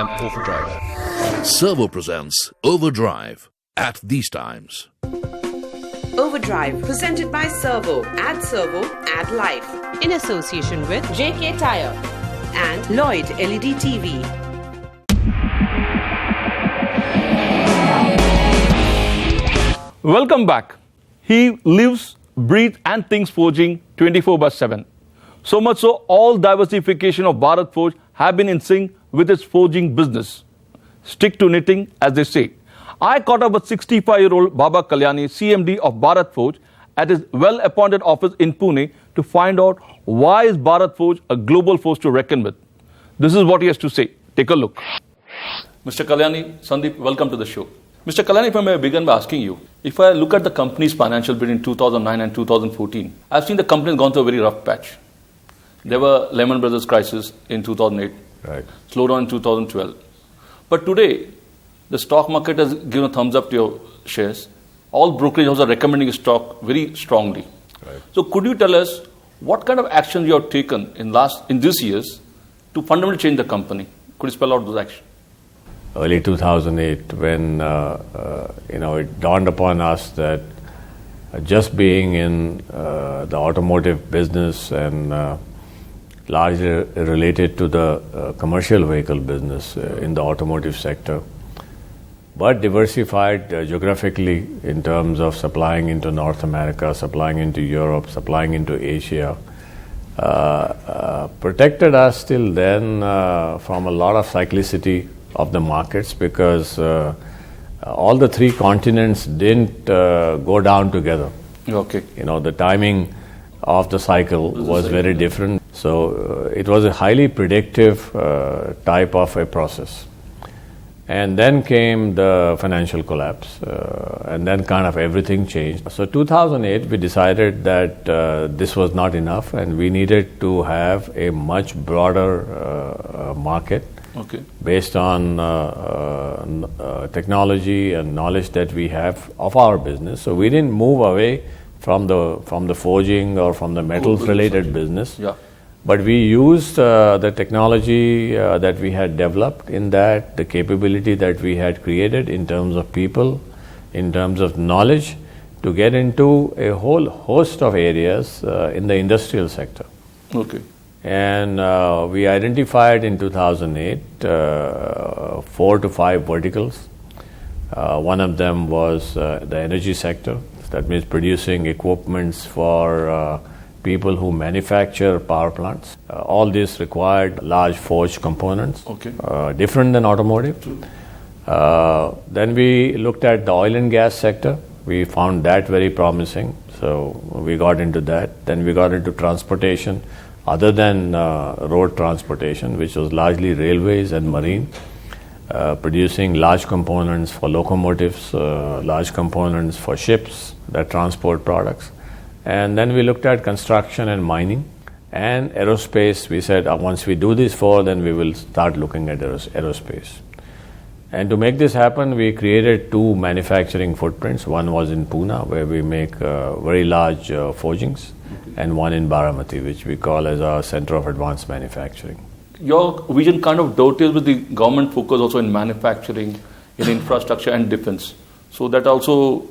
and overdrive. Servo presents Overdrive at these times. Overdrive, presented by Servo. Add Servo, add life. In association with JK Tire and Lloyd LED TV. Welcome back. He lives, breathes and thinks forging 24/7. So much so, all diversification of Bharat Forge have been in sync with its forging business. Stick to knitting, as they say. I caught up with 65-year-old Baba Kalyani, CMD of Bharat Forge, at his well-appointed office in Pune to find out why is Bharat Forge a global force to reckon with. This is what he has to say. Take a look. Mr. Kalyani, Sandeep, welcome to the show. Mr. Kalyani, if I may begin by asking you, if I look at the company's financial between 2009 and 2014, I've seen the company has gone through a very rough patch. There were Lehman Brothers crisis in 2008, right. Slowdown in 2012. But today, the stock market has given a thumbs up to your shares. All brokerage houses are recommending your stock very strongly. Right. So could you tell us what kind of actions you have taken in these years to fundamentally change the company? Could you spell out those actions? Early 2008, when it dawned upon us that just being in the automotive business and largely related to the commercial vehicle business in the automotive sector, but diversified geographically in terms of supplying into North America, supplying into Europe, supplying into Asia, protected us till then from a lot of cyclicity of the markets, because all the three continents didn't go down together. Okay. The timing of the cycle was very different. So it was a highly predictive type of a process. And then came the financial collapse, and then kind of everything changed. So 2008, we decided that this was not enough, and we needed to have a much broader market. Okay. Based on technology and knowledge that we have of our business. So we didn't move away from the forging or from the metals related business. Yeah. But we used the technology that we had developed in that, the capability that we had created in terms of people, in terms of knowledge, to get into a whole host of areas in the industrial sector. Okay. And we identified in 2008 4 to 5 verticals. One of them was the energy sector. That means producing equipments for people who manufacture power plants. All this required large forged components, okay. Different than automotive. Then we looked at the oil and gas sector. We found that very promising. So we got into that. Then we got into transportation, other than road transportation, which was largely railways and marine, producing large components for locomotives, large components for ships that transport products. And then we looked at construction and mining and aerospace. We said once we do these 4, then we will start looking at aerospace. And to make this happen, we created 2 manufacturing footprints. One was in Pune, where we make very large forgings, and one in Baramati, which we call as our Center of Advanced Manufacturing. Your vision kind of dovetails with the government focus also in manufacturing, in infrastructure and defense. So that also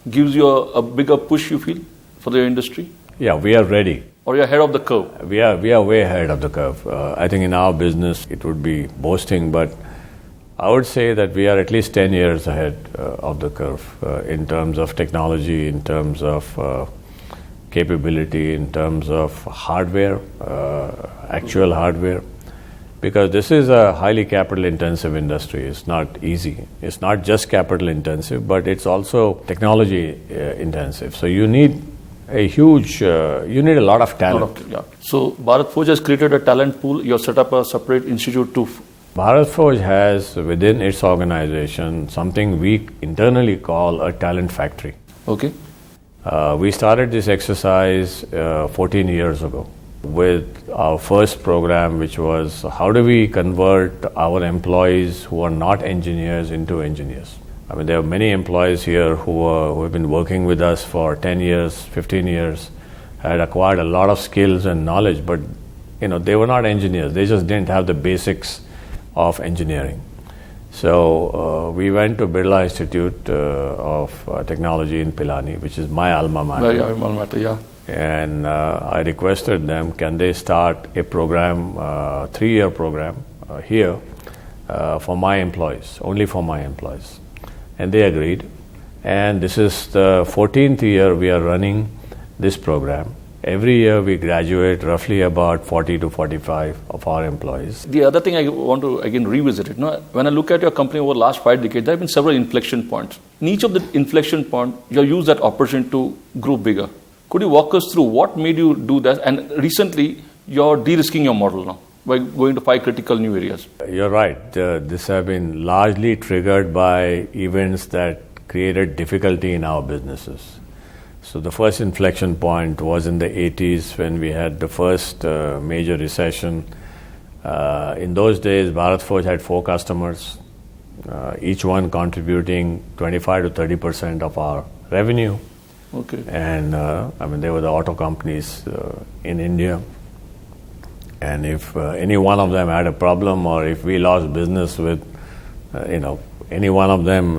gives you a bigger push, you feel, for the industry? Yeah, we are ready. Or you're ahead of the curve? We are way ahead of the curve. I think in our business, it would be boasting, but I would say that we are at least 10 years ahead of the curve in terms of technology, in terms of capability, in terms of hardware, actual hardware. Because this is a highly capital intensive industry. It's not easy. It's not just capital intensive, but it's also technology intensive. So you need you need a lot of talent. So Bharat Forge has created a talent pool. You have set up a separate institute to... Bharat Forge has within its organization something we internally call a talent factory. Okay. We started this exercise 14 years ago with our first program, which was how do we convert our employees who are not engineers into engineers. I mean, there are many employees here who have been working with us for 10 years, 15 years, had acquired a lot of skills and knowledge, but they were not engineers. They just didn't have the basics of engineering. So we went to Birla Institute of Technology in Pilani, which is my alma mater. Yeah, alma mater, yeah. And I requested them, can they start a program, 3-year program here for my employees, only for my employees. And they agreed. And this is the 14th year we are running this program. Every year we graduate roughly about 40 to 45 of our employees. The other thing I want to again revisit it. When I look at your company over the last 5 decades, there have been several inflection points. In each of the inflection points, you used that opportunity to grow bigger. Could you walk us through what made you do that? And recently, you're de-risking your model now by going to 5 critical new areas. You're right. This has been largely triggered by events that created difficulty in our businesses. So the first inflection point was in the 80s when we had the first major recession. In those days, Bharat Forge had 4 customers, each one contributing 25 to 30% of our revenue. Okay. And they were the auto companies in India. And if any one of them had a problem, or if we lost business with, any one of them,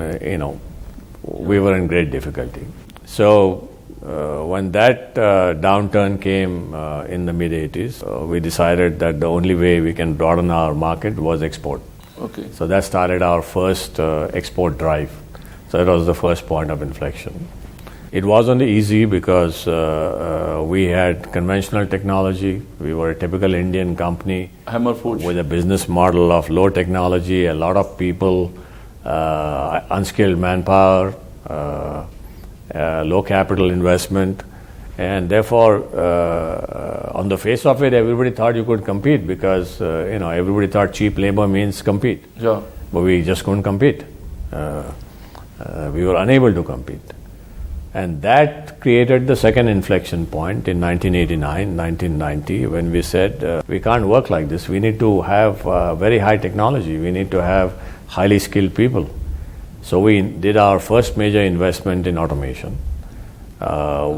we were in great difficulty. So when that downturn came in the mid-80s, we decided that the only way we can broaden our market was export. Okay. So that started our first export drive. So that was the first point of inflection. It wasn't easy because we had conventional technology. We were a typical Indian company Hammer Forge. with a business model of low technology, a lot of people, unskilled manpower, low capital investment, and therefore, on the face of it, everybody thought you could compete because everybody thought cheap labor means compete. Yeah. But we just couldn't compete. We were unable to compete. And that created the second inflection point in 1989, 1990, when we said, we can't work like this. We need to have very high technology. We need to have highly skilled people. So we did our first major investment in automation.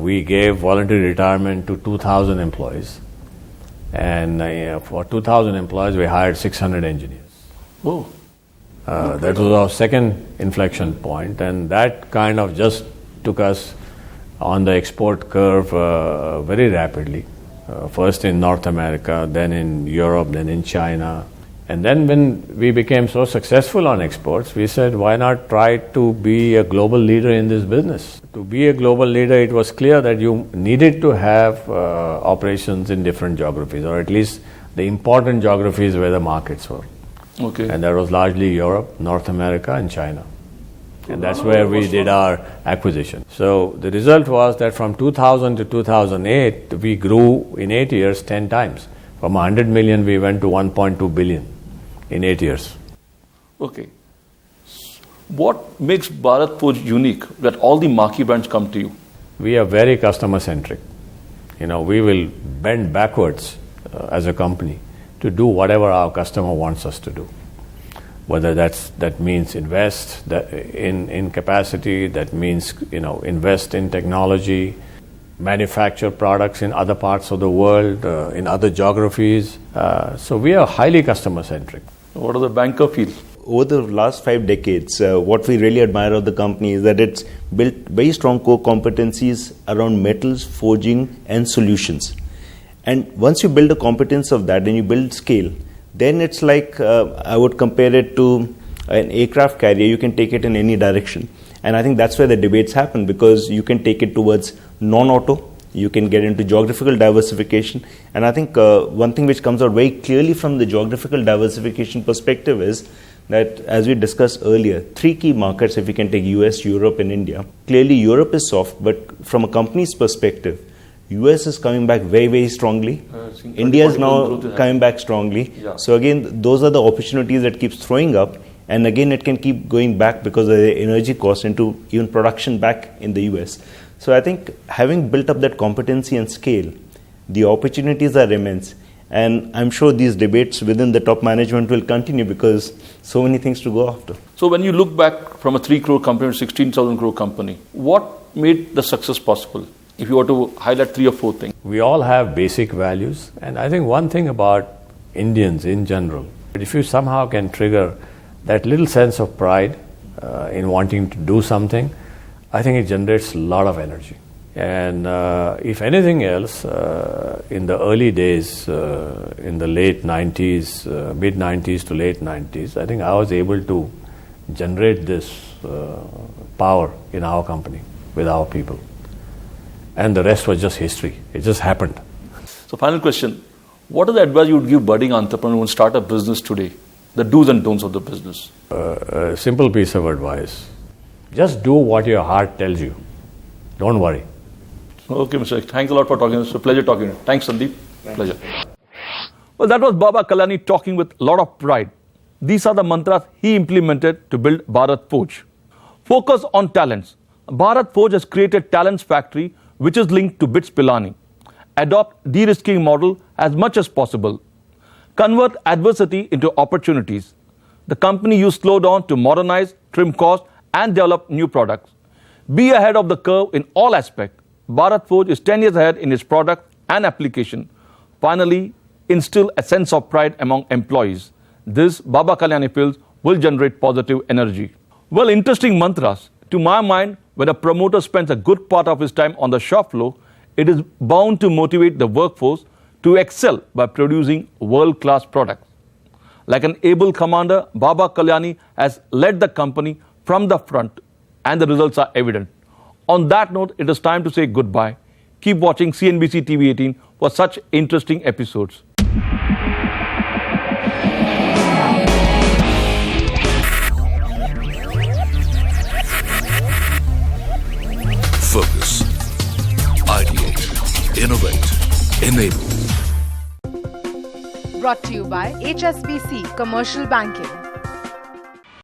We gave voluntary retirement to 2,000 employees. And for 2,000 employees, we hired 600 engineers. Oh. That was our second inflection point, and that kind of just took us on the export curve very rapidly. First in North America, then in Europe, then in China. And then when we became so successful on exports, we said, why not try to be a global leader in this business? To be a global leader, it was clear that you needed to have operations in different geographies, or at least the important geographies where the markets were. Okay. And that was largely Europe, North America, and China. And that's where we did our acquisition. So the result was that from 2000 to 2008, we grew in 8 years 10 times. From 100 million, we went to 1.2 billion in 8 years. Okay. What makes Bharat Forge unique that all the marquee brands come to you? We are very customer-centric. We will bend backwards as a company to do whatever our customer wants us to do. Whether that means invest in capacity, that means invest in technology, manufacture products in other parts of the world, in other geographies. So we are highly customer-centric. What does the banker feel? Over the last 5 decades, what we really admire of the company is that it's built very strong core competencies around metals, forging, and solutions. And once you build a competence of that and you build scale, then it's like, I would compare it to an aircraft carrier. You can take it in any direction. And I think that's where the debates happen, because you can take it towards non-auto, you can get into geographical diversification. And I think one thing which comes out very clearly from the geographical diversification perspective is that, as we discussed earlier, 3 key markets, if we can take US, Europe, and India. Clearly, Europe is soft, but from a company's perspective, US is coming back very, very strongly. India is now coming back strongly. Yeah. So again, those are the opportunities that keeps throwing up. And again, it can keep going back because of the energy cost into even production back in the US. So I think having built up that competency and scale, the opportunities are immense. And I'm sure these debates within the top management will continue because so many things to go after. So when you look back from a 3 crore company to 16,000 crore company, what made the success possible? If you were to highlight 3 or 4 things. We all have basic values. And I think one thing about Indians in general But if you somehow can trigger that little sense of pride in wanting to do something, I think it generates a lot of energy. And if anything else, in the early days, in the late 90s, mid 90s to late 90s, I think I was able to generate this power in our company with our people. And the rest was just history. It just happened. So final question, what is the advice you would give budding entrepreneurs who want to start a business today? The do's and don'ts of the business. A simple piece of advice. Just do what your heart tells you. Don't worry. Okay, Mr. Ek, thanks a lot for talking. It's a pleasure talking to you. Thanks, Sandeep. Pleasure. Well, that was Baba Kalyani talking with a lot of pride. These are the mantras he implemented to build Bharat Forge. Focus on talents. Bharat Forge has created Talents Factory, which is linked to BITS Pilani. Adopt de-risking model as much as possible. Convert adversity into opportunities. The company used slowdown to modernize, trim costs, and develop new products. Be ahead of the curve in all aspects. Bharat Forge is 10 years ahead in its product and application. Finally, instill a sense of pride among employees. This, Baba Kalyani feels, will generate positive energy. Well, interesting mantras. To my mind, when a promoter spends a good part of his time on the shop floor, it is bound to motivate the workforce to excel by producing world-class products. Like an able commander, Baba Kalyani has led the company from the front, and the results are evident. On that note, it is time to say goodbye. Keep watching CNBC TV 18 for such interesting episodes. Focus. Ideate. Innovate. Enable. Brought to you by HSBC Commercial Banking.